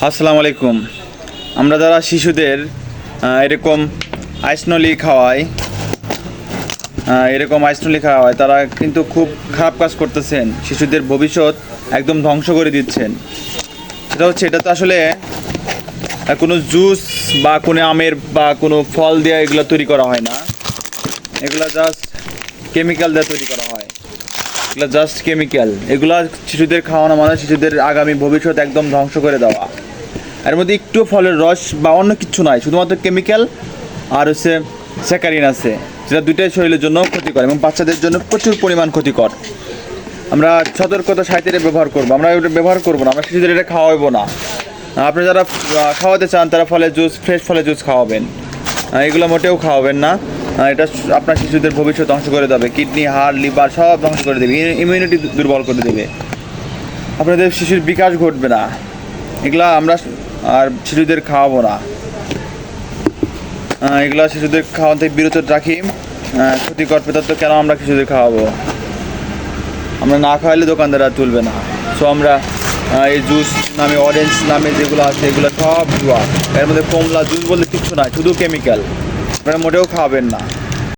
আসসালামু আলাইকুম। আমরা যারা শিশুদের এরকম আইসনলি খাওয়াই তারা কিন্তু খুব খারাপ কাজ করতেছেন, শিশুদের ভবিষ্যৎ একদম ধ্বংস করে দিচ্ছেন। এটা তো আসলে কোনো জুস বা কোনো আমের বা কোনো ফল দিয়ে এগুলো তৈরি করা হয় না। এগুলো জাস্ট কেমিক্যাল দিয়ে তৈরি করা হয়। এগুলো জাস্ট কেমিক্যাল। এগুলো শিশুদের খাওয়ানো মানে শিশুদের আগামী ভবিষ্যৎ একদম ধ্বংস করে দেওয়া। এর মধ্যে একটু ফলের রস বা অন্য কিছু নয়, শুধুমাত্র কেমিক্যাল আর হচ্ছে স্যাকারিন আছে, যেটা দুইটাই শরীরের জন্য ক্ষতিকর এবং বাচ্চাদের জন্য প্রচুর পরিমাণ ক্ষতিকর। আমরা সতর্কতা সাথে এটা ব্যবহার করবো, আমরা এটা ব্যবহার করবো না, আমরা শিশুদের এটা খাওয়াবো না। আপনি যারা খাওয়াতে চান তারা ফ্রেশ ফলের জুস খাওয়াবেন, এগুলো মোটেও খাওয়াবেন না। এটা আপনার শিশুদের ভবিষ্যৎ ধ্বংস করে দেবে, কিডনি, হাড়, লিভার সব ধ্বংস করে দেবে, ইমিউনিটি দুর্বল করে দেবে, আপনাদের শিশুর বিকাশ ঘটবে না। এগুলা আমরা আর শিশুদের খাওয়াবো না। এগুলা শিশুদের খাওয়ান থেকে বিরত রাখি। ক্ষতিকর পদার্থ কেন আমরা শিশুদের খাওয়াবো? আমরা না খাওয়ালে দোকানদাররা তুলবে না। সো আমরা এই জুস নামে, অরেঞ্জ নামে যেগুলো আছে এগুলো সব জুয়া। এর মধ্যে কমলা জুস বলতে কিচ্ছু নাই, শুধু কেমিক্যাল। আপনারা মোটেও খাওয়াবেন না।